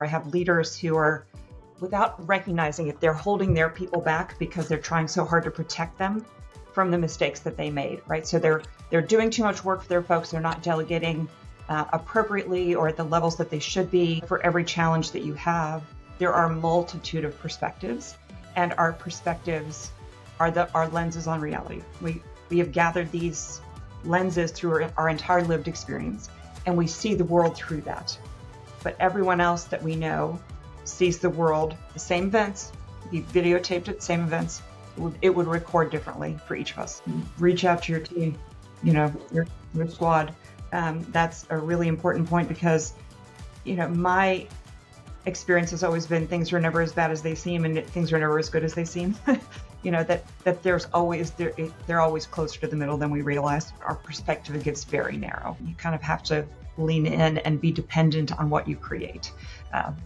I have leaders who are, without recognizing it, they're holding their people back because they're trying so hard to protect them from the mistakes that they made, right? So they're doing too much work for their folks. They're not delegating appropriately or at the levels that they should be. For every challenge that you have, there are a multitude of perspectives, and our perspectives are our lenses on reality. We have gathered these lenses through our entire lived experience, and we see the world through that. But everyone else that we know sees the world, the same events, you videotaped it, same events, it would record differently for each of us. Reach out to your team, your squad. That's a really important point because, my experience has always been things are never as bad as they seem and things are never as good as they seem. That there's always, they're always closer to the middle than we realize. Our perspective gets very narrow. You kind of have to lean in and be dependent on what you create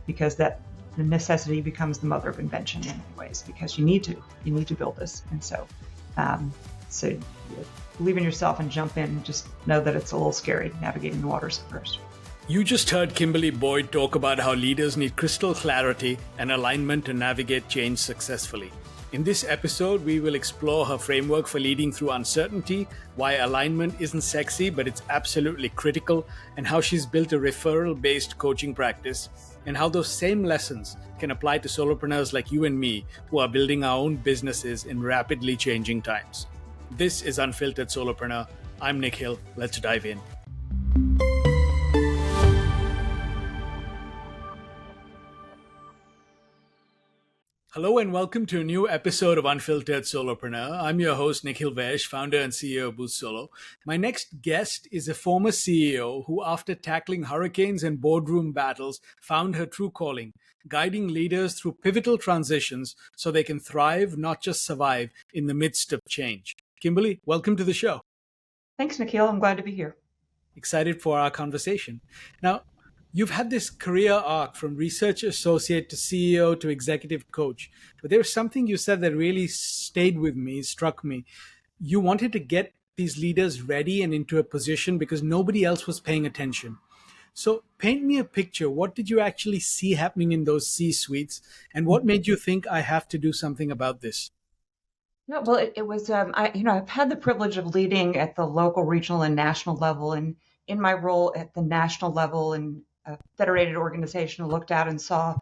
because the necessity becomes the mother of invention in many ways because you need to build this. And so believe in yourself and jump in. Just know that it's a little scary navigating the waters at first. You just heard Kimberly Boyd talk about how leaders need crystal clarity and alignment to navigate change successfully. In this episode, we will explore her framework for leading through uncertainty, why alignment isn't sexy, but it's absolutely critical, and how she's built a referral-based coaching practice, and how those same lessons can apply to solopreneurs like you and me who are building our own businesses in rapidly changing times. This is Unfiltered Solopreneur. I'm Nikhil. Let's dive in. Hello and welcome to a new episode of Unfiltered Solopreneur. I'm your host, Nikhil Vaish, founder and CEO of Boost Solo. My next guest is a former CEO who, after tackling hurricanes and boardroom battles, found her true calling, guiding leaders through pivotal transitions so they can thrive, not just survive, in the midst of change. Kimberly, welcome to the show. Thanks, Nikhil. I'm glad to be here. Excited for our conversation. Now, you've had this career arc from research associate to CEO to executive coach, but there was something you said that really stayed with me, struck me. You wanted to get these leaders ready and into a position because nobody else was paying attention. So paint me a picture. What did you actually see happening in those C-suites, and what made you think I have to do something about this? No, well, it was, I've had the privilege of leading at the local, regional, and national level. And in my role at the national level and a federated organization, I looked out and saw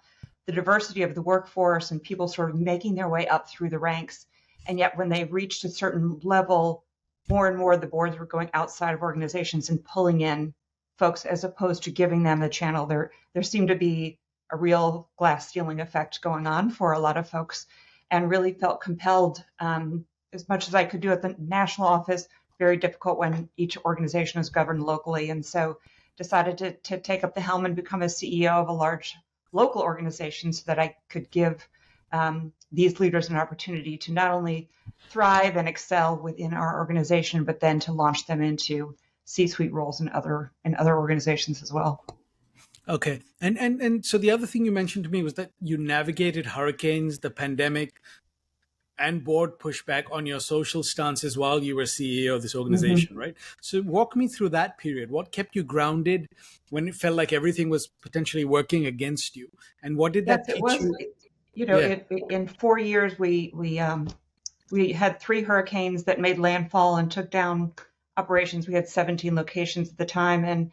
the diversity of the workforce and people sort of making their way up through the ranks. And yet when they reached a certain level, more and more the boards were going outside of organizations and pulling in folks as opposed to giving them the channel. There seemed to be a real glass ceiling effect going on for a lot of folks, and really felt compelled, as much as I could do at the national office, very difficult when each organization is governed locally. And so decided to take up the helm and become a CEO of a large local organization so that I could give these leaders an opportunity to not only thrive and excel within our organization, but then to launch them into C-suite roles in other organizations as well. Okay. And so the other thing you mentioned to me was that you navigated hurricanes, the pandemic, and board pushback on your social stances while you were CEO of this organization, right? So walk me through that period. What kept you grounded when it felt like everything was potentially working against you? And what did that teach you? In 4 years, we had 3 hurricanes that made landfall and took down operations. We had 17 locations at the time. And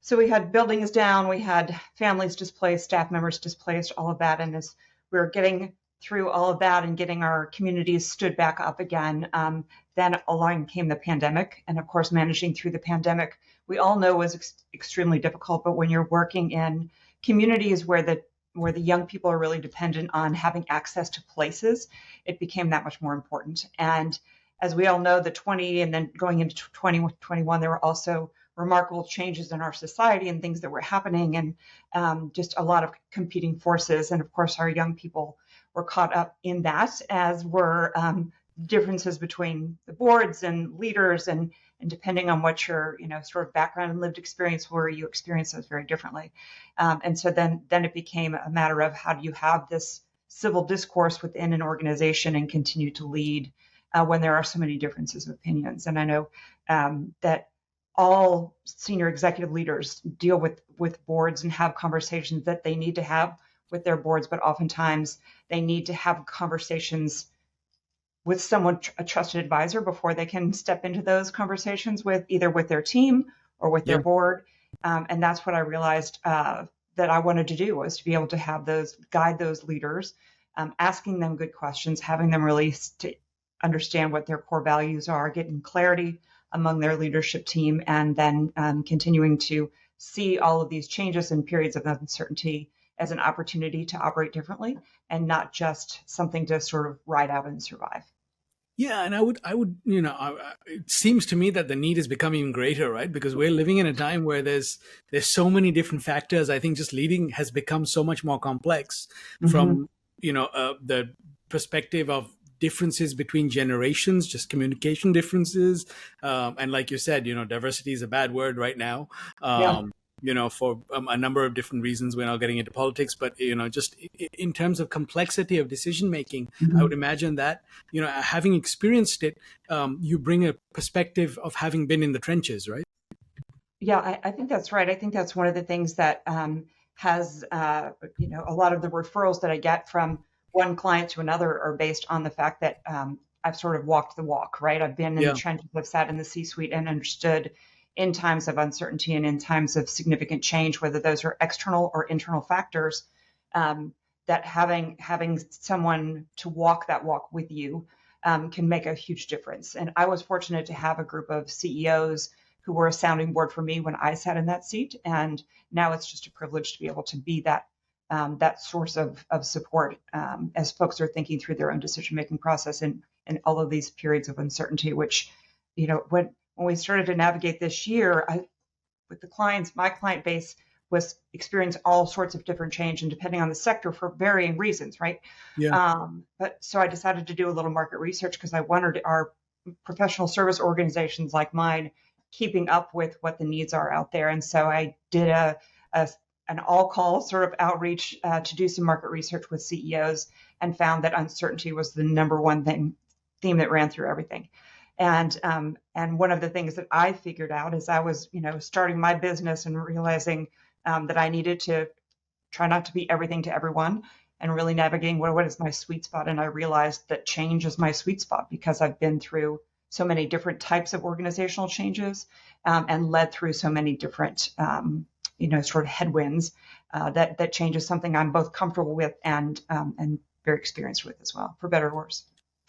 so we had buildings down, we had families displaced, staff members displaced, all of that. And as we were getting through all of that and getting our communities stood back up again, then along came the pandemic. And of course, managing through the pandemic, we all know was extremely difficult. But when you're working in communities where the young people are really dependent on having access to places, it became that much more important. And as we all know, the 20 and then going into 2021, there were also remarkable changes in our society and things that were happening, and just a lot of competing forces. And of course, our young people were caught up in that, as were differences between the boards and leaders, and depending on what your sort of background and lived experience were, you experience those very differently. And so then it became a matter of how do you have this civil discourse within an organization and continue to lead when there are so many differences of opinions. And I know that all senior executive leaders deal with boards and have conversations that they need to have with their boards, but oftentimes they need to have conversations with someone, a trusted advisor, before they can step into those conversations with either with their team or with their Yeah. board. And that's what I realized that I wanted to do, was to be able to have those, guide those leaders, asking them good questions, having them really understand what their core values are, getting clarity among their leadership team, and then continuing to see all of these changes and periods of uncertainty as an opportunity to operate differently and not just something to sort of ride out and survive. Yeah, and I would, it seems to me that the need is becoming even greater, right? Because we're living in a time where there's so many different factors. I think just leading has become so much more complex from, the perspective of differences between generations, just communication differences, and like you said, diversity is a bad word right now. Yeah. For a number of different reasons. We're not getting into politics, but, just in terms of complexity of decision making, I would imagine that, having experienced it, you bring a perspective of having been in the trenches, right? Yeah, I think that's right. I think that's one of the things that has, a lot of the referrals that I get from one client to another are based on the fact that I've sort of walked the walk, right? I've been in the Yeah. trenches, I've sat in the C-suite and understood in times of uncertainty and in times of significant change, whether those are external or internal factors, that having someone to walk that walk with you can make a huge difference. And I was fortunate to have a group of CEOs who were a sounding board for me when I sat in that seat. And now it's just a privilege to be able to be that source of support as folks are thinking through their own decision-making process and all of these periods of uncertainty, which, when we started to navigate this year, with the clients, my client base was experiencing all sorts of different change and depending on the sector for varying reasons, right? Yeah. But so I decided to do a little market research because I wondered, are professional service organizations like mine keeping up with what the needs are out there? And so I did an all-call sort of outreach to do some market research with CEOs and found that uncertainty was the number one theme that ran through everything. And one of the things that I figured out as I was, starting my business and realizing that I needed to try not to be everything to everyone and really navigating what is my sweet spot. And I realized that change is my sweet spot because I've been through so many different types of organizational changes and led through so many different, sort of headwinds that change is something I'm both comfortable with and very experienced with as well, for better or worse.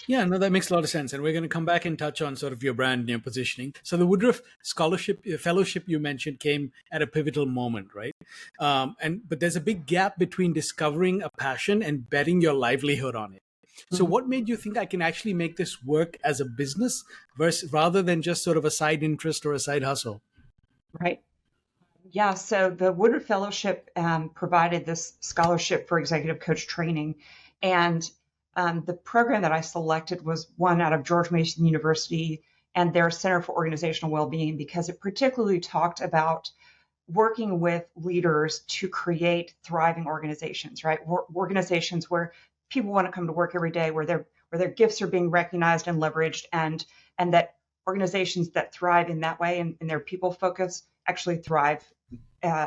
Yeah, no, that makes a lot of sense. And we're going to come back and touch on sort of your brand and your positioning. So the Woodruff Fellowship you mentioned came at a pivotal moment, right? But there's a big gap between discovering a passion and betting your livelihood on it. So what made you think I can actually make this work as a business rather than just sort of a side interest or a side hustle? Right. Yeah, so the Woodruff Fellowship provided this scholarship for executive coach training. And the program that I selected was one out of George Mason University and their Center for Organizational Wellbeing, because it particularly talked about working with leaders to create thriving organizations, right? Organizations where people want to come to work every day, where their gifts are being recognized and leveraged, and that organizations that thrive in that way and their people focus actually thrive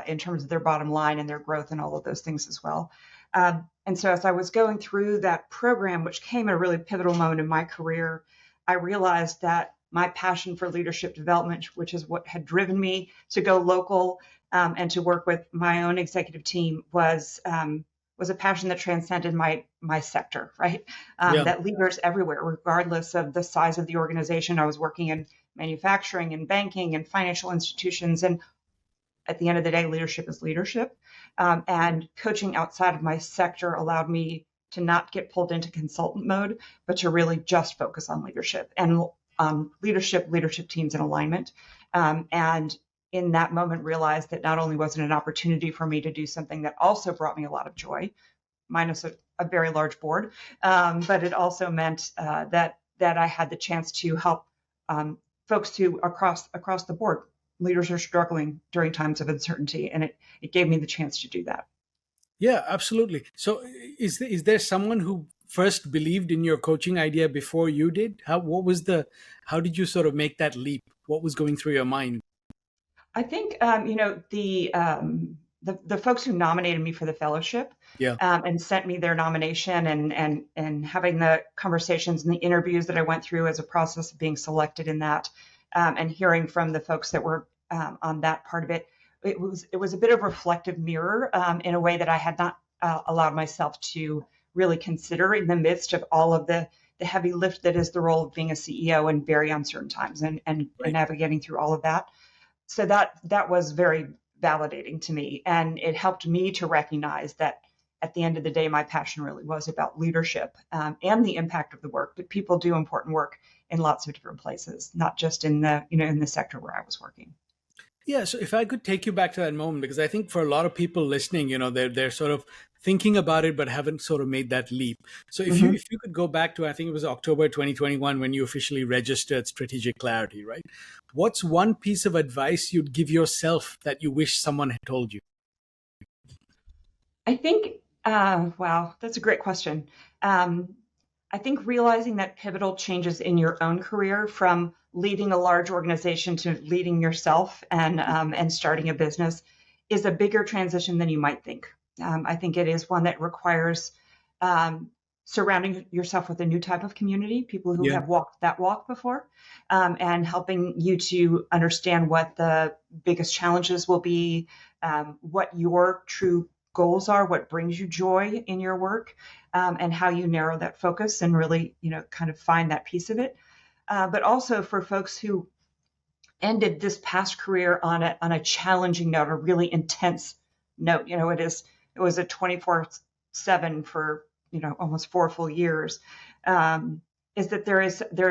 in terms of their bottom line and their growth and all of those things as well. And so as I was going through that program, which came at a really pivotal moment in my career, I realized that my passion for leadership development, which is what had driven me to go local and to work with my own executive team, was a passion that transcended my sector, right? That leaders everywhere, regardless of the size of the organization. I was working in manufacturing and banking and financial institutions, and at the end of the day, leadership is leadership. And coaching outside of my sector allowed me to not get pulled into consultant mode, but to really just focus on leadership and leadership teams and alignment. And in that moment, realized that not only was it an opportunity for me to do something that also brought me a lot of joy, minus a very large board, but it also meant that I had the chance to help folks across the board. Leaders are struggling during times of uncertainty, and it gave me the chance to do that. Yeah, absolutely. So is there someone who first believed in your coaching idea before you did? How did you sort of make that leap? What was going through your mind? I think the folks who nominated me for the fellowship Yeah. and sent me their nomination and having the conversations and the interviews that I went through as a process of being selected in that, and hearing from the folks that were on that part of it. It was a bit of a reflective mirror in a way that I had not allowed myself to really consider in the midst of all of the heavy lift that is the role of being a CEO in very uncertain times and Right. navigating through all of that. So that was very validating to me, and it helped me to recognize that at the end of the day, my passion really was about leadership and the impact of the work. But people do important work in lots of different places, not just in the in the sector where I was working. Yeah, so if I could take you back to that moment, because I think for a lot of people listening, they're sort of thinking about it but haven't sort of made that leap. So Mhm. if you could go back to, I think it was October 2021 when you officially registered Strategic Clarity, right? What's one piece of advice you'd give yourself that you wish someone had told you? I think, wow, that's a great question. Um, I think realizing that pivotal changes in your own career from leading a large organization to leading yourself and starting a business is a bigger transition than you might think. I think it is one that requires um, surrounding yourself with a new type of community, people who Yeah. have walked that walk before, and helping you to understand what the biggest challenges will be, what your true goals are, what brings you joy in your work, and how you narrow that focus and really, kind of find that piece of it. But also for folks who ended this past career on a challenging note, a really intense note. It was a 24/7 for almost 4 full years. Is that there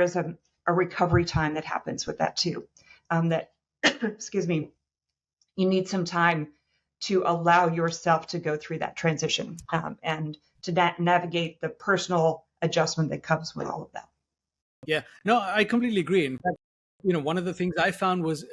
is a recovery time that happens with that too. That excuse me, you need some time to allow yourself to go through that transition and to navigate the personal adjustment that comes with all of that. Yeah, no, I completely agree. In fact, one of the things I found was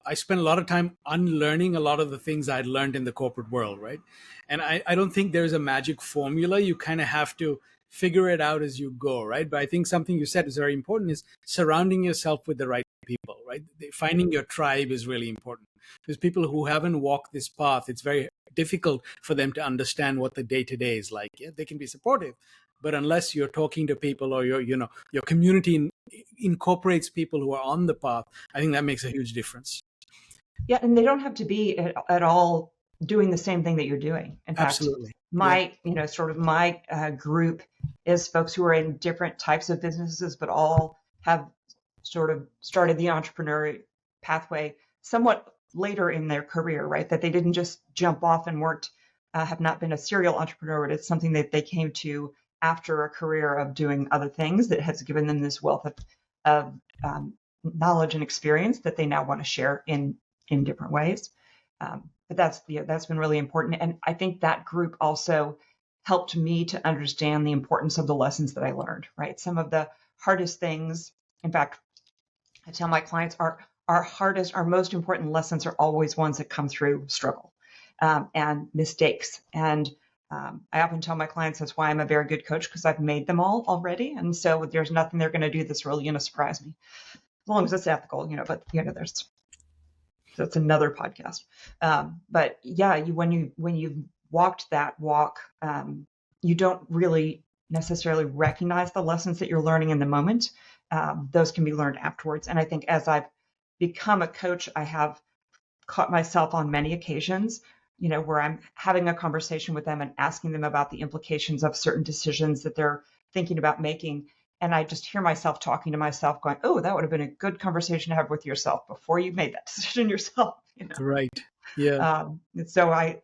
I spent a lot of time unlearning a lot of the things I'd learned in the corporate world, right? And I don't think there's a magic formula. You kind of have to figure it out as you go, right? But I think something you said is very important is surrounding yourself with the right people, right? Finding your tribe is really important. Because people who haven't walked this path, it's very difficult for them to understand what the day to day is like. Yeah, they can be supportive, but unless you're talking to people or your community incorporates people who are on the path, I think that makes a huge difference. Yeah, and they don't have to be at all doing the same thing that you're doing. In fact, Absolutely. Yeah. my group is folks who are in different types of businesses, but all have sort of started the entrepreneurial pathway somewhat later in their career, right? That they didn't just jump off and have not been a serial entrepreneur, but it's something that they came to after a career of doing other things that has given them this wealth of knowledge and experience that they now want to share in different ways. But that's been really important. And I think that group also helped me to understand the importance of the lessons that I learned, right? Some of the hardest things, in fact, I tell my clients our most important lessons are always ones that come through struggle and mistakes. And I often tell my clients that's why I'm a very good coach, because I've made them all already. And so there's nothing they're going to do that's really going to surprise me, as long as it's ethical, but that's another podcast. But yeah, when you've walked that walk, you don't really necessarily recognize the lessons that you're learning in the moment. Those can be learned afterwards. And I think as I've become a coach, I have caught myself on many occasions, where I'm having a conversation with them and asking them about the implications of certain decisions that they're thinking about making. And I just hear myself talking to myself going, oh, that would have been a good conversation to have with yourself before you made that decision yourself. Right. Yeah. And so I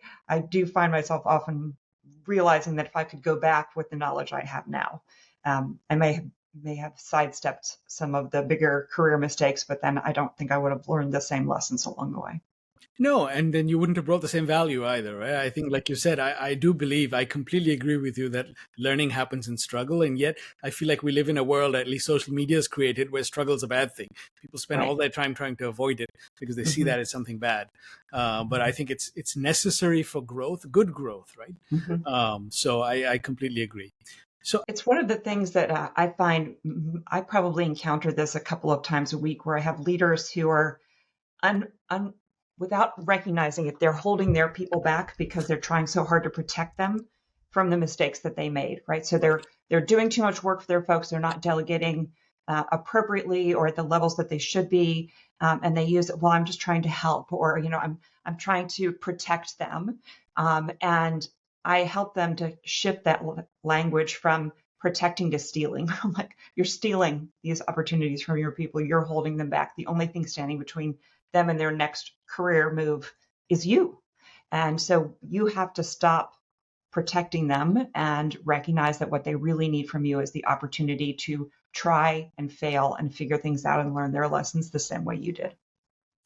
do find myself often realizing that if I could go back with the knowledge I have now, I may have sidestepped some of the bigger career mistakes, but then I don't think I would have learned the same lessons along the way. No, and then you wouldn't have brought the same value either, right? I think, like you said, I do believe, I completely agree with you that learning happens in struggle. And yet I feel like we live in a world, at least social media has created, where struggle is a bad thing. People spend all Right. their time trying to avoid it because they see Hmm. that as something bad. But I think it's necessary for growth, good growth, right? Hmm. So I completely agree. So, It's one of the things that I find I probably encounter this a couple of times a week, where I have leaders who are without recognizing it, they're holding their people back because they're trying so hard to protect them from the mistakes that they made, right? So they're doing too much work for their folks. They're not delegating appropriately or at the levels that they should be, and they use, well, I'm just trying to help, or I'm trying to protect them, and I help them to shift that language from protecting to stealing. I'm like, you're stealing these opportunities from your people. You're holding them back. The only thing standing between them and their next career move is you. And so you have to stop protecting them and recognize that what they really need from you is the opportunity to try and fail and figure things out and learn their lessons the same way you did.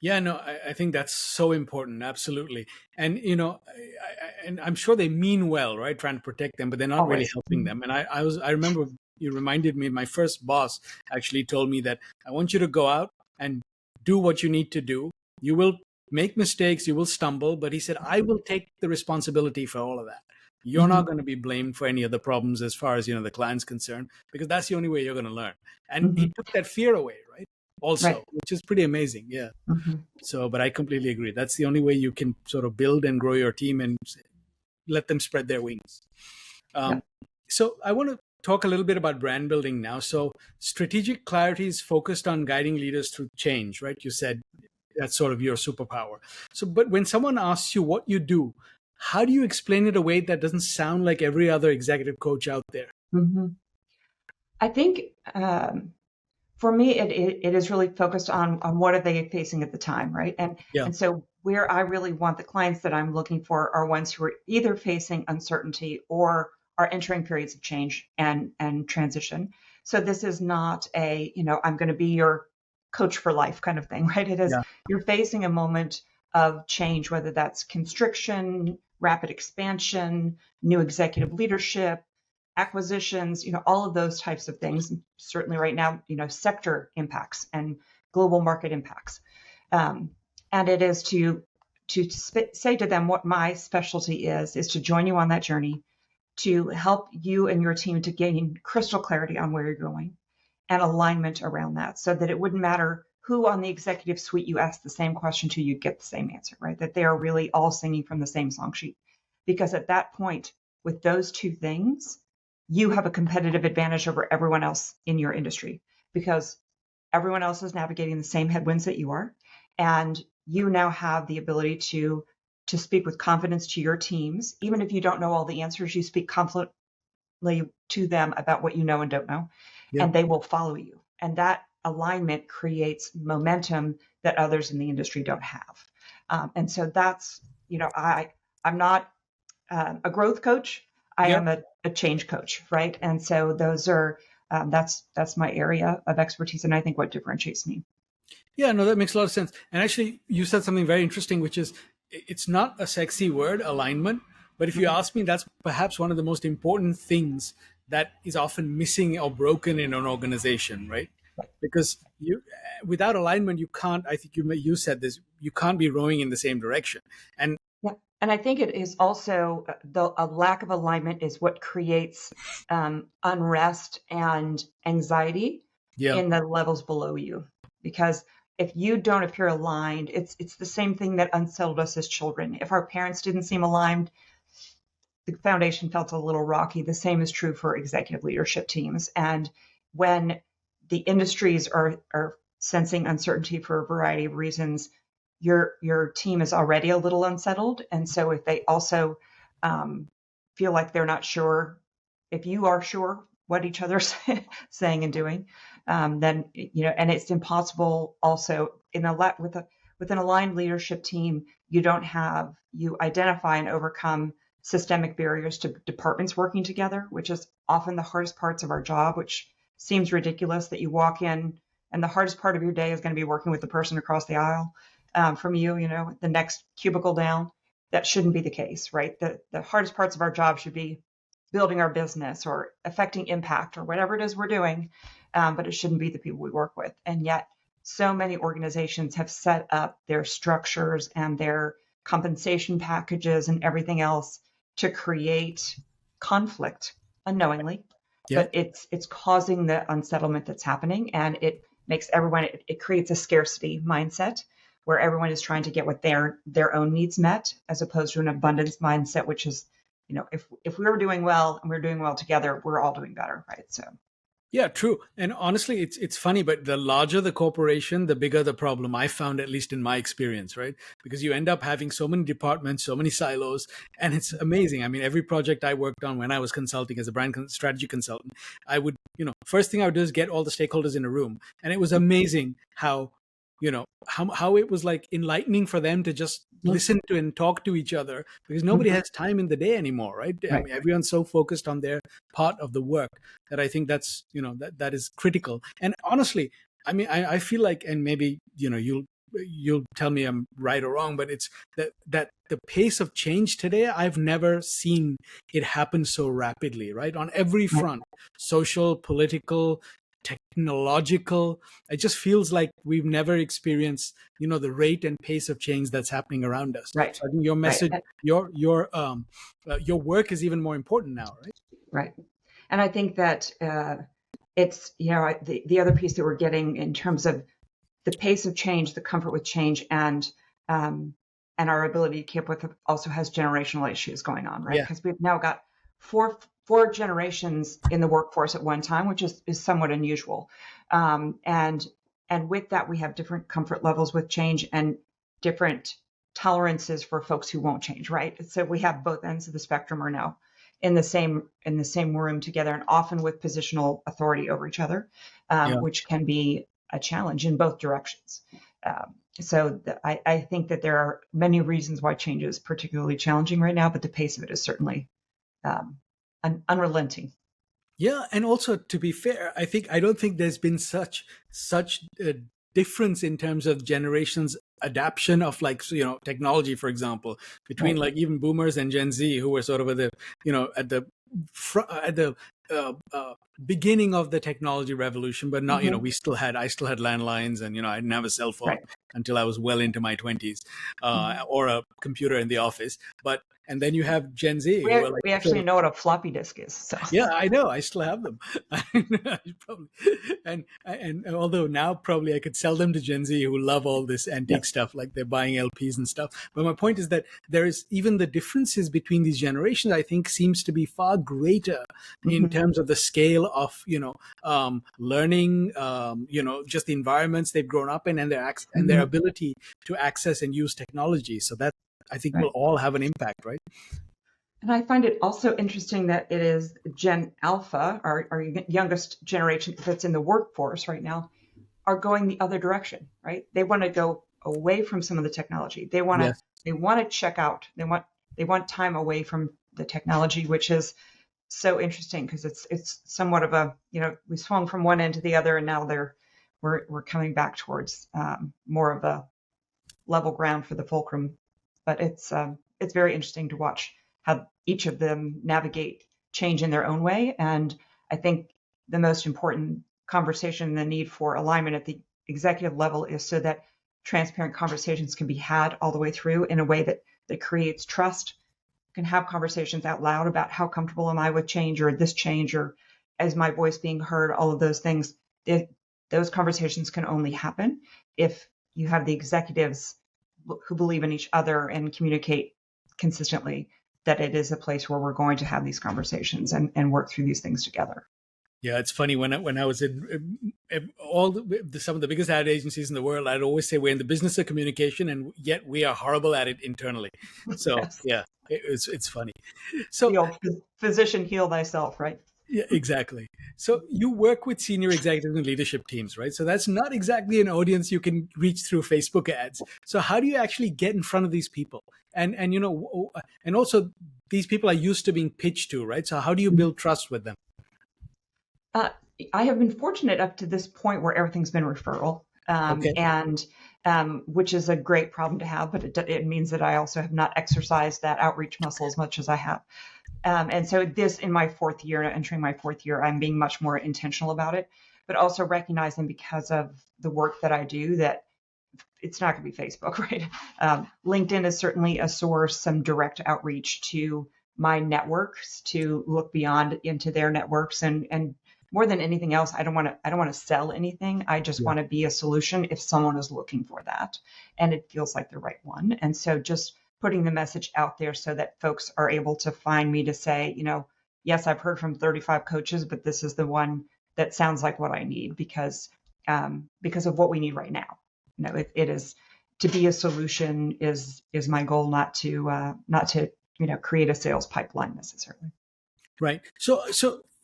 Yeah, no, I think that's so important. Absolutely. And, and I'm sure they mean well, right? Trying to protect them, but they're not really Always. helping them. And I remember you reminded me, my first boss actually told me that I want you to go out and do what you need to do. You will make mistakes, you will stumble, but he said, I will take the responsibility for all of that. You're not going to be blamed for any of the problems as far as, the client's concerned, because that's the only way you're going to learn. And he took that fear away, right? Also, Right. which is pretty amazing. Yeah. So, but I completely agree. That's the only way you can sort of build and grow your team and let them spread their wings. So I want to talk a little bit about brand building now. So strategic clarity is focused on guiding leaders through change, right? You said that's sort of your superpower. So, but when someone asks you what you do, how do you explain it in a way that doesn't sound like every other executive coach out there? I think for me, it is really focused on what are they facing at the time, right? And so where I really want the clients that I'm looking for are ones who are either facing uncertainty or are entering periods of change and transition. So this is not I'm going to be your coach for life kind of thing, right? It is you're facing a moment of change, whether that's constriction, rapid expansion, new executive leadership, acquisitions, all of those types of things. Certainly right now, sector impacts and global market impacts. And it is to say to them what my specialty is to join you on that journey, to help you and your team to gain crystal clarity on where you're going and alignment around that, so that it wouldn't matter who on the executive suite you ask the same question to, you get the same answer, right? That they are really all singing from the same song sheet. Because at that point, with those two things, you have a competitive advantage over everyone else in your industry, because everyone else is navigating the same headwinds that you are. And you now have the ability to speak with confidence to your teams. Even if you don't know all the answers, you speak confidently to them about what you know and don't know, and they will follow you. And that alignment creates momentum that others in the industry don't have. And so that's, I'm not a growth coach. I am a change coach, right? And so those are that's my area of expertise, and I think what differentiates me. Yeah, no, that makes a lot of sense. And actually, you said something very interesting, which is it's not a sexy word, alignment, but if you ask me, that's perhaps one of the most important things that is often missing or broken in an organization, right? Because without alignment, you can't. I think you said this. You can't be rowing in the same direction, and And I think it is also a lack of alignment is what creates unrest and anxiety in the levels below you. Because if you don't appear aligned, it's the same thing that unsettled us as children. If our parents didn't seem aligned, the foundation felt a little rocky. The same is true for executive leadership teams. And when the industries are sensing uncertainty for a variety of reasons, your team is already a little unsettled. And so if they also feel like they're not sure, if you are sure what each other's saying and doing, then, and it's impossible also with an aligned leadership team, you identify and overcome systemic barriers to departments working together, which is often the hardest parts of our job, which seems ridiculous that you walk in and the hardest part of your day is going to be working with the person across the aisle from you, the next cubicle down. That shouldn't be the case, right? The hardest parts of our job should be building our business or affecting impact or whatever it is we're doing, but it shouldn't be the people we work with. And yet so many organizations have set up their structures and their compensation packages and everything else to create conflict unknowingly, but it's causing the unsettlement that's happening, and it makes it creates a scarcity mindset where everyone is trying to get what their own needs met, as opposed to an abundance mindset, which is, if we were doing well and we're doing well together, we're all doing better, right? So. Yeah, true. And honestly, it's funny, but the larger the corporation, the bigger the problem, I found, at least in my experience, right? Because you end up having so many departments, so many silos, and it's amazing. I mean, every project I worked on when I was consulting as a strategy consultant, I would, first thing I would do is get all the stakeholders in a room. And it was amazing how it was like enlightening for them to just listen to and talk to each other, because nobody has time in the day anymore, right? I mean, everyone's so focused on their part of the work that I think that's, that is critical. And honestly, I mean, I feel like, and maybe, you'll tell me I'm right or wrong, but it's that the pace of change today, I've never seen it happen so rapidly, right? On every front, social, political, technological. It just feels like we've never experienced, the rate and pace of change that's happening around us. Right. So I think your message, your work is even more important now, right? Right. And I think that it's, the other piece that we're getting in terms of the pace of change, the comfort with change, and our ability to keep with it also has generational issues going on, right? Because we've now got four generations in the workforce at one time, which is somewhat unusual. And with that, we have different comfort levels with change and different tolerances for folks who won't change, right? So we have both ends of the spectrum are now in the same room together, and often with positional authority over each other, which can be a challenge in both directions. I think that there are many reasons why change is particularly challenging right now, but the pace of it is certainly unrelenting. Yeah, and also, to be fair, I don't think there's been such a difference in terms of generations adaptation of, like, technology, for example, between like even boomers and Gen Z, who were sort of at the beginning of the technology revolution, but not, I still had landlines, and I didn't have a cell phone until I was well into my 20s, or a computer in the office. And then you have Gen Z. We actually know what a floppy disk is. So. Yeah, I know. I still have them. And although now probably I could sell them to Gen Z who love all this antique stuff, like they're buying LPs and stuff. But my point is that there is even the differences between these generations, I think, seems to be far greater in terms of the scale of, learning, just the environments they've grown up in, and their ability to access and use technology. So that, I think, will all have an impact, right? And I find it also interesting that it is Gen Alpha, our youngest generation that's in the workforce right now, are going the other direction, right? They want to go away from some of the technology. They want to check out. They want time away from the technology, which is so interesting because it's somewhat of a, we swung from one end to the other, and now we're coming back towards more of a level ground for the fulcrum. But it's very interesting to watch how each of them navigate change in their own way. And I think the most important conversation, the need for alignment at the executive level, is so that transparent conversations can be had all the way through in a way that creates trust. You can have conversations out loud about how comfortable am I with change, or this change, or is my voice being heard, all of those things. Those conversations can only happen if you have the executives who believe in each other and communicate consistently that it is a place where we're going to have these conversations and work through these things together. Yeah, it's funny, when I was in some of the biggest ad agencies in the world, I'd always say we're in the business of communication, and yet we are horrible at it internally. So yeah, it's funny. So the old physician, heal thyself, right? Yeah, exactly. So you work with senior executives and leadership teams, right? So that's not exactly an audience you can reach through Facebook ads. So how do you actually get in front of these people? And also these people are used to being pitched to, right? So how do you build trust with them? I have been fortunate up to this point where everything's been referral, and which is a great problem to have, but it means that I also have not exercised that outreach muscle as much as I have. And so this, in my entering my fourth year, I'm being much more intentional about it, but also recognizing, because of the work that I do, that it's not going to be Facebook, right? LinkedIn is certainly a source, some direct outreach to my networks, to look beyond into their networks and more than anything else, I don't want to sell anything. I just want to be a solution if someone is looking for that and it feels like the right one. And so just putting the message out there so that folks are able to find me to say, yes, I've heard from 35 coaches, but this is the one that sounds like what I need because of what we need right now. It is to be a solution is my goal, not to create a sales pipeline necessarily. Right. So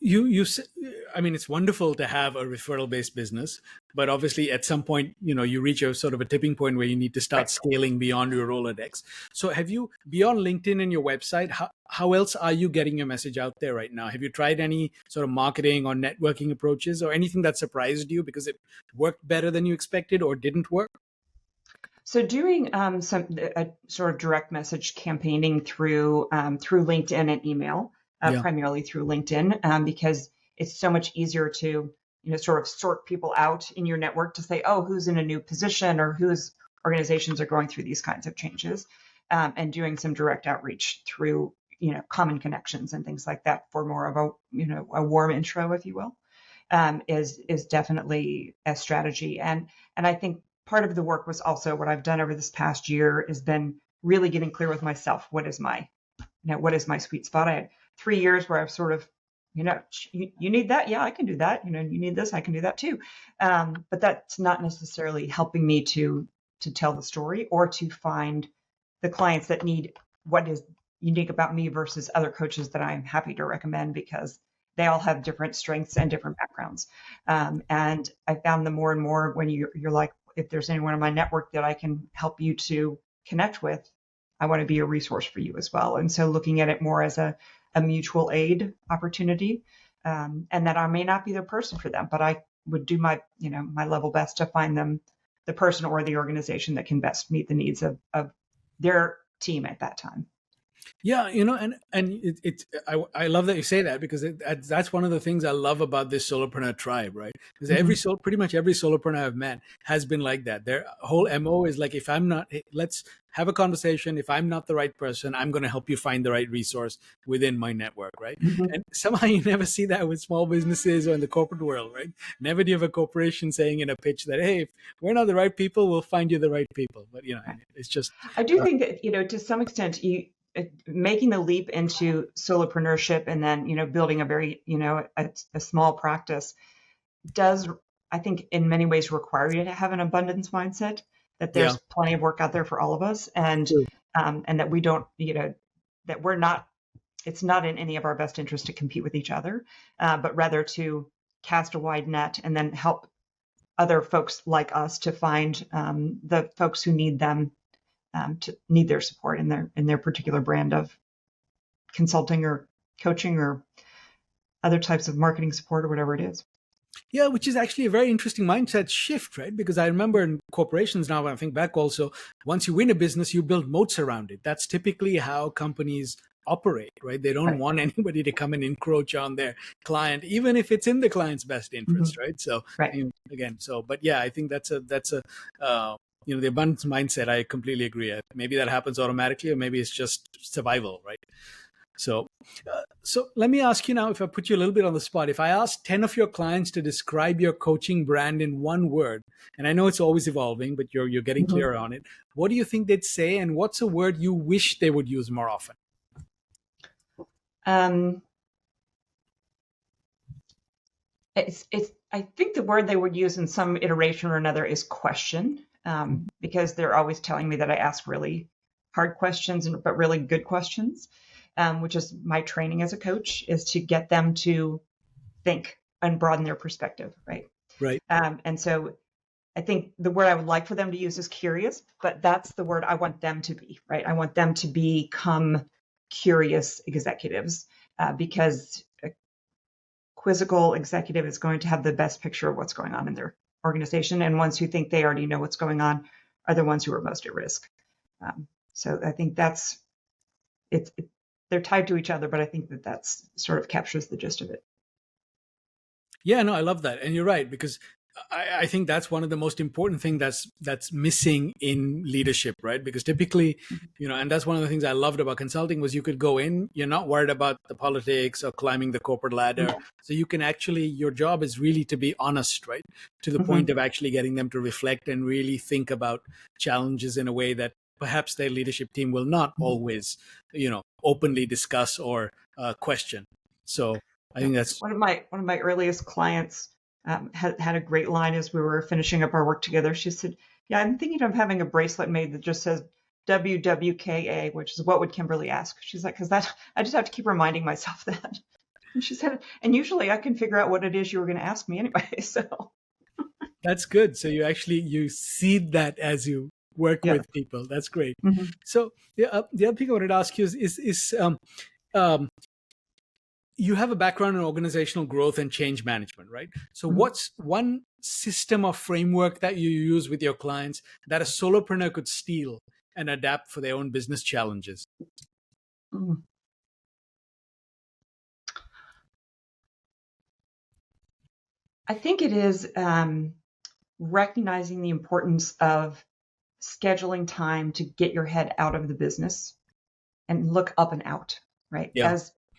you I mean, it's wonderful to have a referral based business, but obviously at some point, you reach a sort of a tipping point where you need to start scaling beyond your Rolodex. So have you, beyond LinkedIn and your website, how else are you getting your message out there right now? Have you tried any sort of marketing or networking approaches or anything that surprised you because it worked better than you expected or didn't work? So doing a sort of direct message campaigning through LinkedIn and email, primarily through LinkedIn, because it's so much easier to sort of sort people out in your network to say, oh, who's in a new position or whose organizations are going through these kinds of changes, and doing some direct outreach through common connections and things like that for more of a warm intro, if you will, is definitely a strategy. And I think part of the work was also what I've done over this past year has been really getting clear with myself. What is my sweet spot? I had 3 years where I've sort of, you need that. Yeah, I can do that. You need this. I can do that too. But that's not necessarily helping me to tell the story or to find the clients that need what is unique about me versus other coaches that I'm happy to recommend because they all have different strengths and different backgrounds. And I found the more and more when you're like, if there's anyone in my network that I can help you to connect with, I want to be a resource for you as well. And so looking at it more as a mutual aid opportunity, and that I may not be the person for them, but I would do my level best to find them the person or the organization that can best meet the needs of their team at that time. Yeah, I love that you say that because that's one of the things I love about this solopreneur tribe, right? Because pretty much every solopreneur I've met has been like that. Their whole MO is like, if I'm not, hey, let's have a conversation. If I'm not the right person, I'm going to help you find the right resource within my network, right? And somehow you never see that with small businesses or in the corporate world, right? Never do you have a corporation saying in a pitch that, hey, if we're not the right people, we'll find you the right people. But it's just. I do think that to some extent making the leap into solopreneurship and then building a very a small practice does, I think, in many ways require you to have an abundance mindset, that there's plenty of work out there for all of us, and that we don't that we're not, it's not in any of our best interest to compete with each other, but rather to cast a wide net and then help other folks like us to find the folks who need them, to need their support in their particular brand of consulting or coaching or other types of marketing support or whatever it is. Yeah, which is actually a very interesting mindset shift, right? Because I remember in corporations now, when I think back also, once you win a business, you build moats around it. That's typically how companies operate, right? They don't want anybody to come and encroach on their client, even if it's in the client's best interest, right? So again, but yeah, I think that's a the abundance mindset, I completely agree. Maybe that happens automatically, or maybe it's just survival, right? So let me ask you now, if I put you a little bit on the spot, if I ask 10 of your clients to describe your coaching brand in one word, and I know it's always evolving, but you're getting clearer on it, what do you think they'd say? And what's a word you wish they would use more often? I think the word they would use in some iteration or another is question. Because they're always telling me that I ask really hard questions, but really good questions, which is my training as a coach, is to get them to think and broaden their perspective, right? Right. And so I think the word I would like for them to use is curious, but that's the word I want them to be, right? I want them to become curious executives, because a quizzical executive is going to have the best picture of what's going on in their organization, and ones who think they already know what's going on are the ones who are most at risk. So I think that's they're tied to each other, but I think that's sort of captures the gist of it. Yeah, no, I love that. And you're right, because I think that's one of the most important things that's missing in leadership, right? Because typically, and that's one of the things I loved about consulting was you could go in, you're not worried about the politics or climbing the corporate ladder. So you can actually, your job is really to be honest, right? To the point of actually getting them to reflect and really think about challenges in a way that perhaps their leadership team will not always, openly discuss or question. So I think that's one of my earliest clients had a great line as we were finishing up our work together. She said, "Yeah, I'm thinking of having a bracelet made that just says WWKA, which is what would Kimberly ask?" She's like, "Because that I just have to keep reminding myself that." And she said, "And usually I can figure out what it is you were going to ask me anyway." So that's good. So you seed that as you work yeah. with people. That's great. Mm-hmm. So the other thing I wanted to ask you is you have a background in organizational growth and change management, right? So what's one system or framework that you use with your clients that a solopreneur could steal and adapt for their own business challenges? I think it is recognizing the importance of scheduling time to get your head out of the business and look up and out, right? Yeah.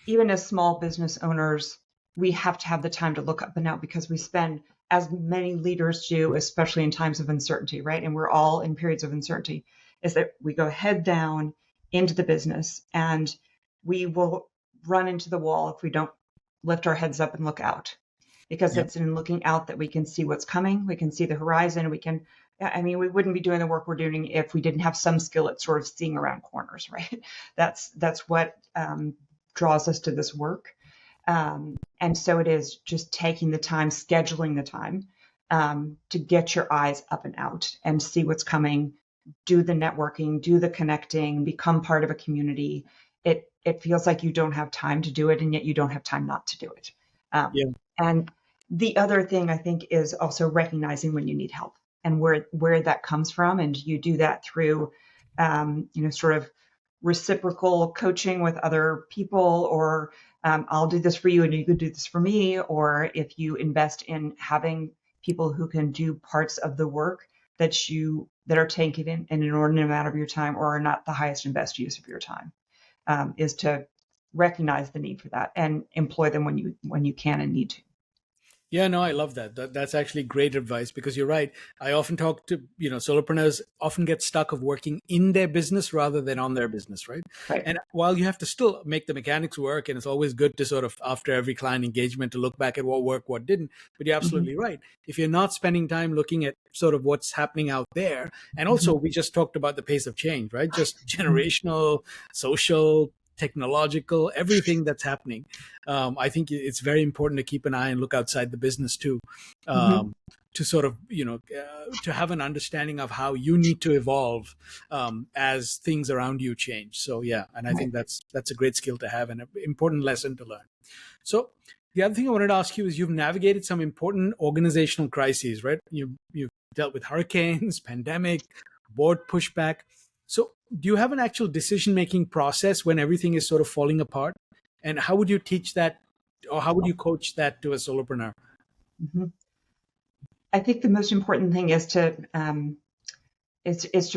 Even as small business owners, we have to have the time to look up and out because we spend, as many leaders do, especially in times of uncertainty, right? And we're all in periods of uncertainty, is that we go head down into the business and we will run into the wall if we don't lift our heads up and look out. Because it's in looking out that we can see what's coming, we can see the horizon, we wouldn't be doing the work we're doing if we didn't have some skill at sort of seeing around corners, right? That's what draws us to this work. And so it is just taking the time, scheduling the time to get your eyes up and out and see what's coming, do the networking, do the connecting, become part of a community. It feels like you don't have time to do it, and yet you don't have time not to do it. And the other thing I think is also recognizing when you need help and where that comes from. And you do that through, sort of reciprocal coaching with other people, or I'll do this for you and you could do this for me. Or if you invest in having people who can do parts of the work that are taken in an inordinate amount of your time or are not the highest and best use of your time, is to recognize the need for that and employ them when you can and need to. Yeah, no, I love that. That's actually great advice because you're right. I often talk to, solopreneurs often get stuck of working in their business rather than on their business, right? Right. And while you have to still make the mechanics work, and it's always good to sort of, after every client engagement, to look back at what worked, what didn't. But you're absolutely right. If you're not spending time looking at sort of what's happening out there, and also we just talked about the pace of change, right? Just generational, social, technological, everything that's happening. I think it's very important to keep an eye and look outside the business too, to sort of, to have an understanding of how you need to evolve as things around you change. So yeah, and I think that's a great skill to have and an important lesson to learn. So the other thing I wanted to ask you is you've navigated some important organizational crises, right? You've dealt with hurricanes, pandemic, board pushback. So do you have an actual decision-making process when everything is sort of falling apart? And how would you teach that, or how would you coach that to a solopreneur? I think the most important thing is to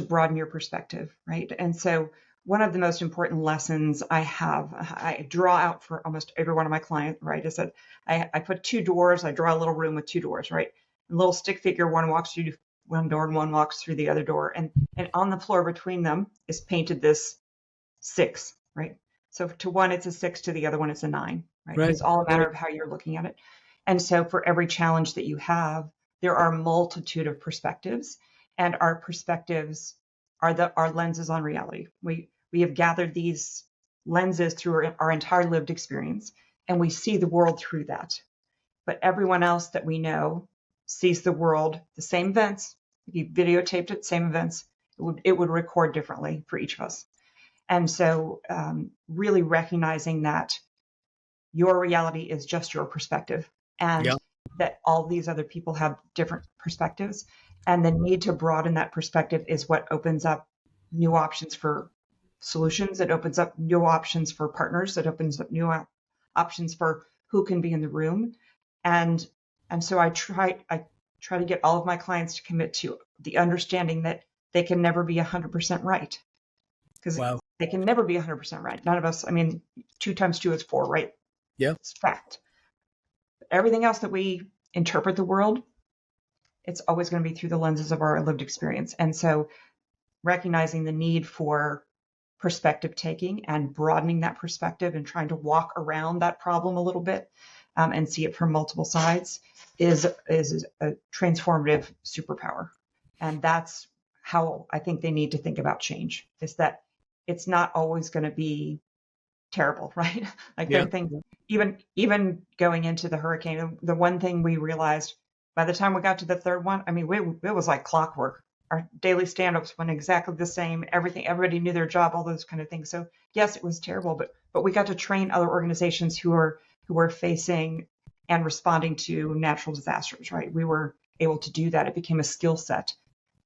broaden your perspective, right? And so one of the most important lessons I draw out for almost every one of my clients, right, is that I put two doors, I draw a little room with two doors, right? A little stick figure, one walks through one door and one walks through the other door. And on the floor between them is painted this 6, right? So to one, it's a 6, to the other one, it's a 9, right? It's all a matter of how you're looking at it. And so for every challenge that you have, there are a multitude of perspectives, and our perspectives are our lenses on reality. We have gathered these lenses through our entire lived experience, and we see the world through that. But everyone else that we know sees the world, the same events. If you videotaped it, same events, it would record differently for each of us. And so really recognizing that your reality is just your perspective, and that all these other people have different perspectives. And the need to broaden that perspective is what opens up new options for solutions. It opens up new options for partners. It opens up new options for who can be in the room. And so I try try to get all of my clients to commit to the understanding that they can never be 100% right. Because Wow. they can never be 100% right. None of us, I mean, 2 times 2 is 4, right? Yeah. It's fact. Everything else that we interpret the world, it's always going to be through the lenses of our lived experience. And so recognizing the need for perspective taking and broadening that perspective and trying to walk around that problem a little bit and see it from multiple sides is a transformative superpower. And that's how I think they need to think about change, is that it's not always going to be terrible, right? Like there are things, even going into the hurricane, the one thing we realized by the time we got to the third one, I mean, it was like clockwork. Our daily stand-ups went exactly the same. Everybody knew their job, all those kind of things. So yes, it was terrible, but we got to train other organizations who were facing and responding to natural disasters, right? We were able to do that. It became a skill set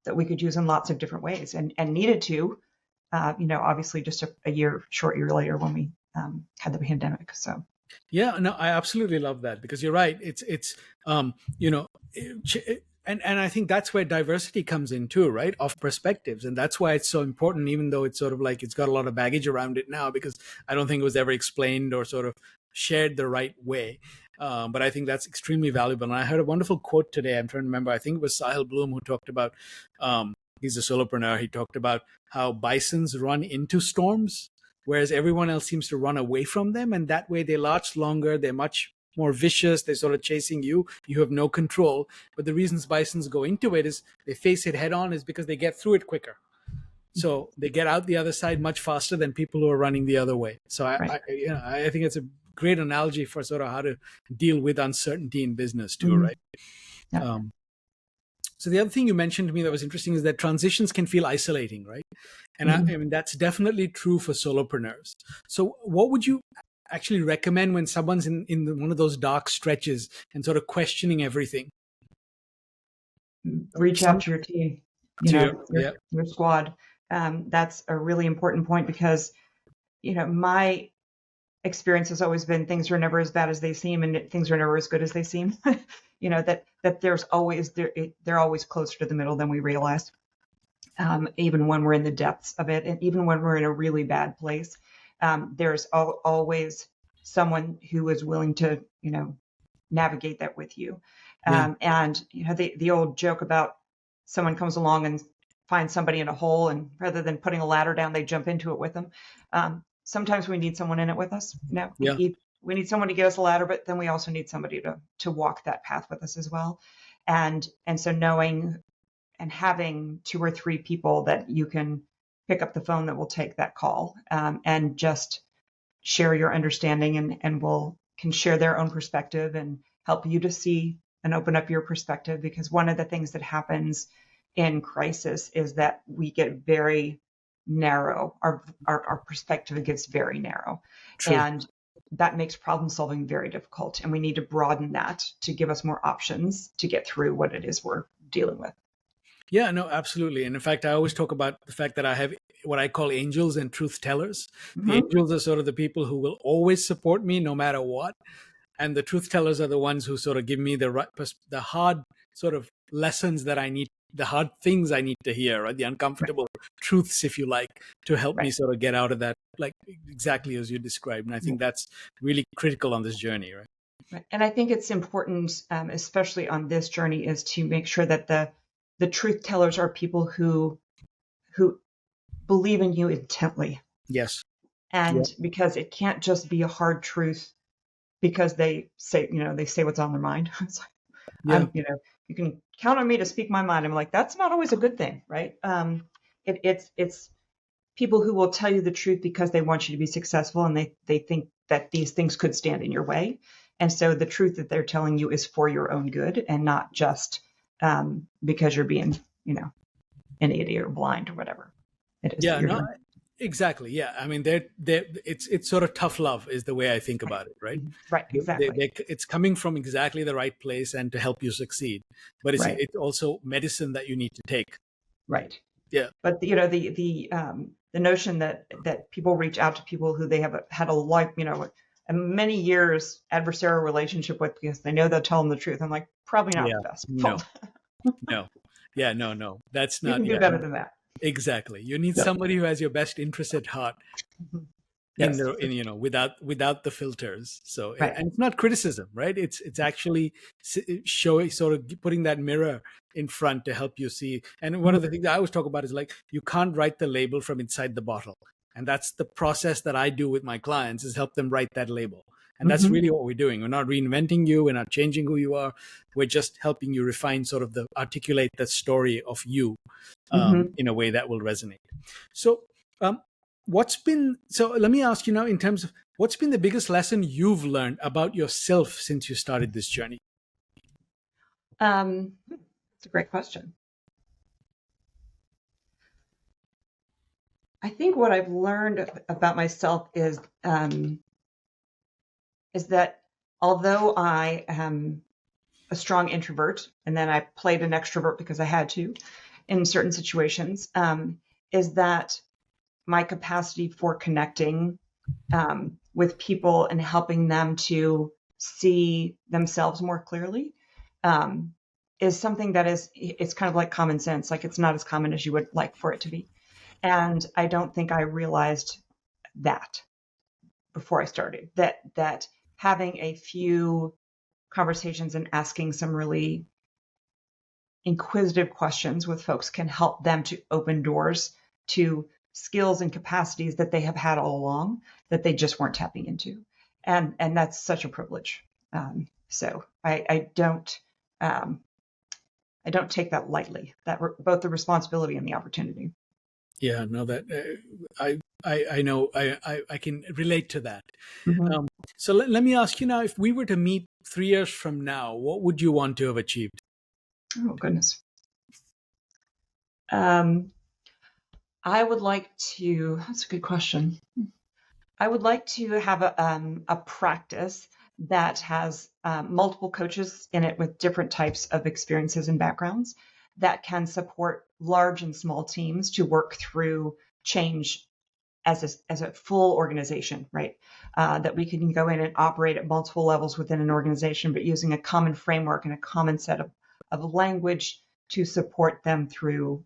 that we could use in lots of different ways and needed to, obviously just a short year later when we had the pandemic. So. Yeah, no, I absolutely love that, because you're right. And I think that's where diversity comes in too, right? Of perspectives. And that's why it's so important, even though it's sort of like it's got a lot of baggage around it now, because I don't think it was ever explained or sort of shared the right way. But I think that's extremely valuable. And I heard a wonderful quote today. I'm trying to remember. I think it was Sahil Bloom who talked about, he's a solopreneur. He talked about how bisons run into storms, whereas everyone else seems to run away from them. And that way they last longer. They're much more vicious. They're sort of chasing you. You have no control. But the reasons bisons go into it is they face it head on is because they get through it quicker. So they get out the other side much faster than people who are running the other way. So I think it's a great analogy for sort of how to deal with uncertainty in business too, right? Yeah. So the other thing you mentioned to me that was interesting is that transitions can feel isolating, right? And I mean, that's definitely true for solopreneurs. So what would you actually recommend when someone's in one of those dark stretches and sort of questioning everything? Reach out to your team, your squad. That's a really important point because, my experience has always been things are never as bad as they seem and things are never as good as they seem. That there's always, they're always closer to the middle than we realize. Even when we're in the depths of it, and even when we're in a really bad place, there's always someone who is willing to, navigate that with you. And the old joke about someone comes along and finds somebody in a hole, and rather than putting a ladder down, they jump into it with them. Sometimes we need someone in it with us. We need someone to get us a ladder, but then we also need somebody to walk that path with us as well. And so knowing and having 2 or 3 people that you can pick up the phone that will take that call and just share your understanding and can share their own perspective and help you to see and open up your perspective. Because one of the things that happens in crisis is that we get very narrow. Our perspective gets very narrow. True. And that makes problem solving very difficult. And we need to broaden that to give us more options to get through what it is we're dealing with. Yeah, no, absolutely. And in fact, I always talk about the fact that I have what I call angels and truth tellers. The angels are sort of the people who will always support me no matter what. And the truth tellers are the ones who sort of give me the hard sort of lessons that I need, the hard things I need to hear, right? The uncomfortable truths, if you like, to help me sort of get out of that, like exactly as you described. And I think that's really critical on this journey, right? Right. And I think it's important, especially on this journey, is to make sure that the truth tellers are people who believe in you intently. Yes. And because it can't just be a hard truth because they say what's on their mind. It's like, you can count on me to speak my mind. I'm like, that's not always a good thing, right? It's people who will tell you the truth because they want you to be successful and they think that these things could stand in your way. And so the truth that they're telling you is for your own good and not just because you're being, an idiot or blind or whatever it is. Yeah, no, exactly. Yeah. I mean, it's sort of tough love is the way I think about it, right? Right, exactly. It's coming from exactly the right place and to help you succeed. But it's also medicine that you need to take. Right. Yeah. But, the notion that people reach out to people who they have had a life, a many years adversarial relationship with because they know they'll tell them the truth. I'm like, probably not the best. No. No. Yeah, no. That's You not, can do yeah, better than that. exactly. You need Yep. somebody who has your best interest at heart Mhm. in Yes. the, in, without the filters. So, Right. and it's not criticism, right? It's actually showing, sort of putting that mirror in front to help you see. And one Mhm. of the things I always talk about is like, you can't write the label from inside the bottle. And that's the process that I do with my clients, is help them write that label. And that's Mhm. really what we're doing. We're not reinventing you. We're not changing who you are. We're just helping you refine, sort of, the articulate the story of you Mhm. in a way that will resonate. So, um, so let me ask you now, in terms of what's been the biggest lesson you've learned about yourself since you started this journey? It's a great question. I think what I've learned about myself is that although I am a strong introvert, and then I played an extrovert because I had to in certain situations, is that my capacity for connecting with people and helping them to see themselves more clearly um, is something that it's kind of like common sense. Like, it's not as common as you would like for it to be. And I don't think I realized that before I started, that having a few conversations and asking some really inquisitive questions with folks can help them to open doors to skills and capacities that they have had all along that they just weren't tapping into. And that's such a privilege. So um, I don't take that lightly, both the responsibility and the opportunity. Yeah, no, that I know, I can relate to that. Mhm. So let me ask you now, if we were to meet 3 years from now, what would you want to have achieved? Oh, goodness. Um, I would like to, that's a good question. I would like to have a practice that has multiple coaches in it with different types of experiences and backgrounds that can support large and small teams to work through change as a full organization, right? That we can go in and operate at multiple levels within an organization, but using a common framework and a common set of language to support them through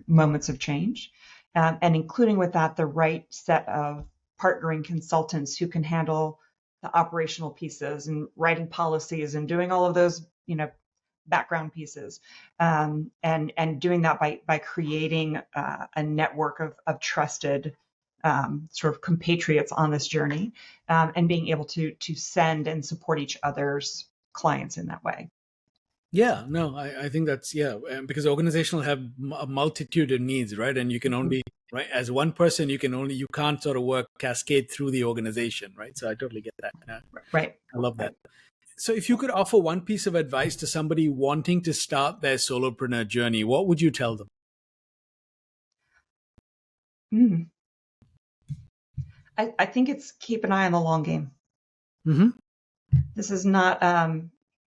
moments of change, and including with that the right set of partnering consultants who can handle the operational pieces and writing policies and doing all of those, background pieces, and doing that by creating a network of trusted sort of compatriots on this journey, and being able to send and support each other's clients in that way. Yeah, no, I think that's, yeah, because organizational have a multitude of needs, right? And you can Mhm. only, right, as one person, you can't sort of work cascade through the organization, right? So I totally get that. Right, I love that. right. So if you could offer one piece of advice to somebody wanting to start their solopreneur journey, what would you tell them? Mm. I think it's keep an eye on the long game. Mm-hmm. This is not,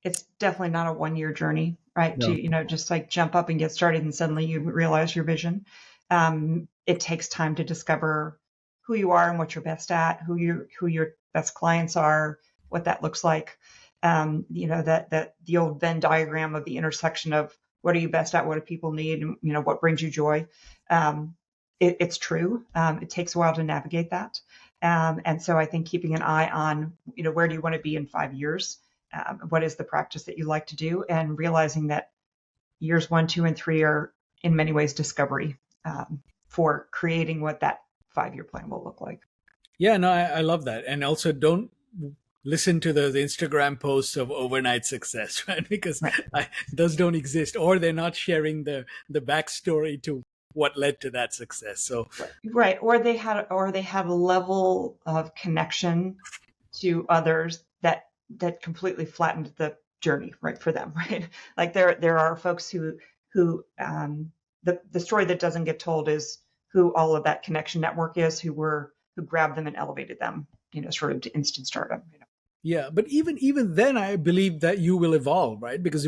it's definitely not a 1 year journey, right? To, No. just like jump up and get started and suddenly you realize your vision. It takes time to discover who you are and what you're best at, who your best clients are, what that looks like. That the old Venn diagram of the intersection of what are you best at, what do people need, and what brings you joy. Um, it's true. It takes a while to navigate that. And so I think keeping an eye on, where do you want to be in 5 years? What is the practice that you like to do? And realizing that years 1, 2, and 3 are in many ways discovery, for creating what that 5 year plan will look like. Yeah, no, I love that. And also, don't listen to those Instagram posts of overnight success, right? Because Right. those don't exist, or they're not sharing the backstory to what led to that success. So, Right. Or they had a level of connection to others that completely flattened the journey, right, for them, right? Like, there are folks who the story that doesn't get told is who all of that connection network is, who grabbed them and elevated them, sort of to instant stardom. yeah, but even then, I believe that you will evolve, right? Because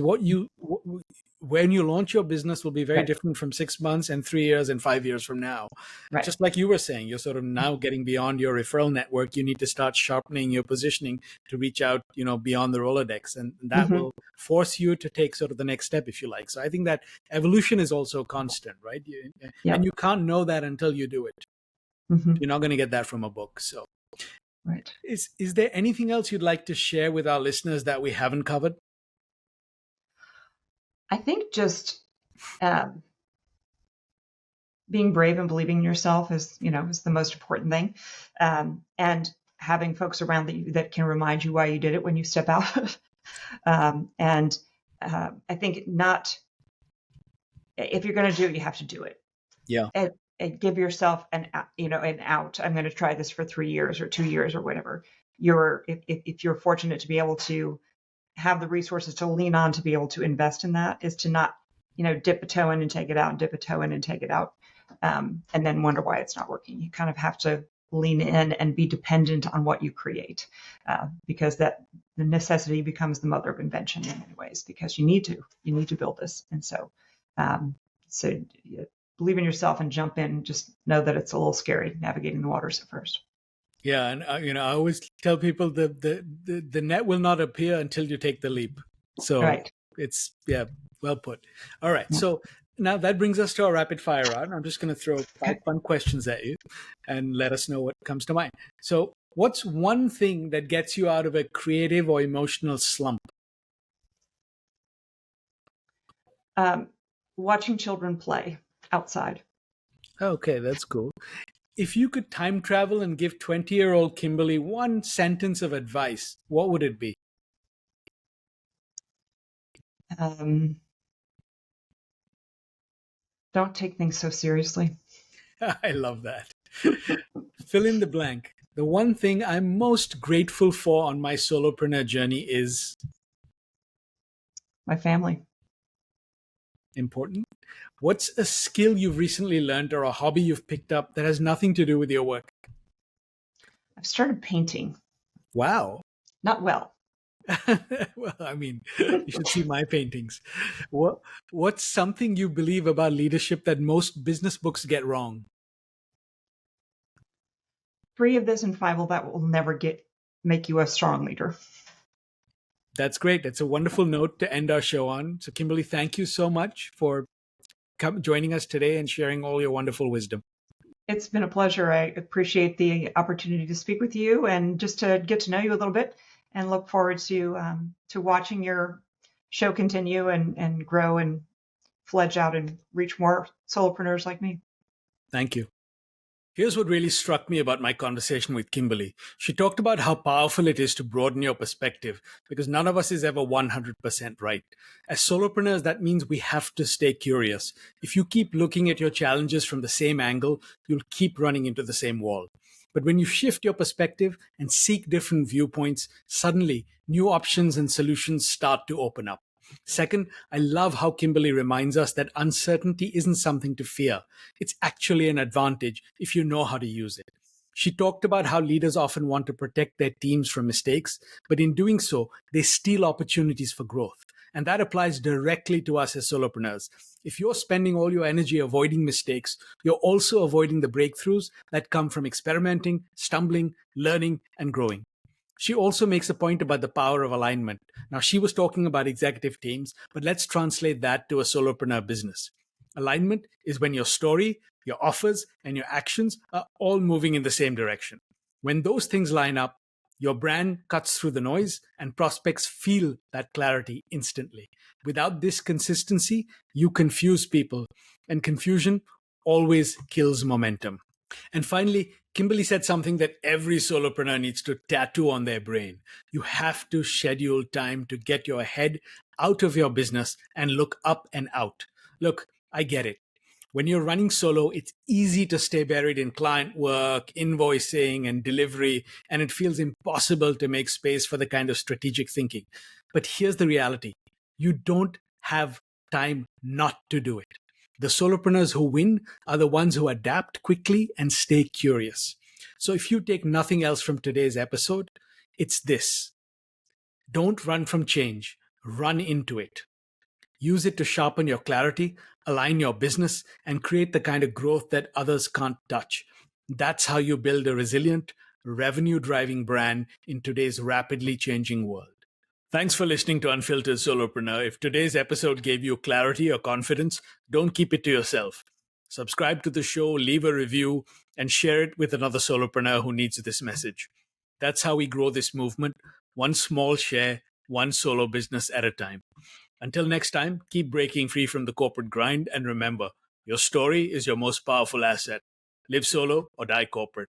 when you launch your business will be very Right. different from 6 months and 3 years and 5 years from now. Right. Just like you were saying, you're sort of now getting beyond your referral network. You need to start sharpening your positioning to reach out, beyond the Rolodex. And that will force you to take sort of the next step, if you like. So I think that evolution is also constant, right? And you can't know that until you do it. You're not going to get that from a book. So right. Is there anything else you'd like to share with our listeners that we haven't covered? I think just being brave and believing in yourself is the most important thing. And having folks around you that can remind you why you did it when you step out. And I think if you're going to do it, you have to do it. Yeah. And give yourself an out. I'm going to try this for 3 years or 2 years or whatever. If you're fortunate to be able to have the resources to lean on to be able to invest in that, is to not, dip a toe in and take it out, and dip a toe in and take it out, and then wonder why it's not working. You kind of have to lean in and be dependent on what you create, because the necessity becomes the mother of invention in many ways, because you need to build this. And so believe in yourself and jump in. Just know that it's a little scary navigating the waters at first. Yeah, and I always tell people the net will not appear until you take the leap. So right. It's well put. All right, so now that brings us to our rapid fire round. I'm just going to throw 5 fun questions at you, and let us know what comes to mind. So, what's one thing that gets you out of a creative or emotional slump? Watching children play outside. Okay, that's cool. If you could time travel and give 20-year-old Kimberly one sentence of advice, what would it be? Don't take things so seriously. I love that. Fill in the blank. The one thing I'm most grateful for on my solopreneur journey is? My family. Important. What's a skill you've recently learned or a hobby you've picked up that has nothing to do with your work? I've started painting. Wow. Not well. Well, I mean, you should see my paintings. What's something you believe about leadership that most business books get wrong? 3 of this and 5 of that will never make you a strong leader. That's great. That's a wonderful note to end our show on. So, Kimberly, thank you so much for joining us today and sharing all your wonderful wisdom. It's been a pleasure. I appreciate the opportunity to speak with you and just to get to know you a little bit, and look forward to watching your show continue and grow and fledge out and reach more solopreneurs like me. Thank you. Here's what really struck me about my conversation with Kimberly. She talked about how powerful it is to broaden your perspective, because none of us is ever 100% right. As solopreneurs, that means we have to stay curious. If you keep looking at your challenges from the same angle, you'll keep running into the same wall. But when you shift your perspective and seek different viewpoints, suddenly new options and solutions start to open up. Second, I love how Kimberly reminds us that uncertainty isn't something to fear. It's actually an advantage if you know how to use it. She talked about how leaders often want to protect their teams from mistakes, but in doing so, they steal opportunities for growth. And that applies directly to us as solopreneurs. If you're spending all your energy avoiding mistakes, you're also avoiding the breakthroughs that come from experimenting, stumbling, learning, and growing. She also makes a point about the power of alignment. Now, she was talking about executive teams, but let's translate that to a solopreneur business. Alignment is when your story, your offers, and your actions are all moving in the same direction. When those things line up, your brand cuts through the noise and prospects feel that clarity instantly. Without this consistency, you confuse people, and confusion always kills momentum. And finally, Kimberly said something that every solopreneur needs to tattoo on their brain. You have to schedule time to get your head out of your business and look up and out. Look, I get it. When you're running solo, it's easy to stay buried in client work, invoicing, and delivery, and it feels impossible to make space for the kind of strategic thinking. But here's the reality. You don't have time not to do it. The solopreneurs who win are the ones who adapt quickly and stay curious. So if you take nothing else from today's episode, it's this. Don't run from change, run into it. Use it to sharpen your clarity, align your business, and create the kind of growth that others can't touch. That's how you build a resilient, revenue-driving brand in today's rapidly changing world. Thanks for listening to Unfiltered Solopreneur. If today's episode gave you clarity or confidence, don't keep it to yourself. Subscribe to the show, leave a review, and share it with another solopreneur who needs this message. That's how we grow this movement, one small share, one solo business at a time. Until next time, keep breaking free from the corporate grind, and remember, your story is your most powerful asset. Live solo or die corporate.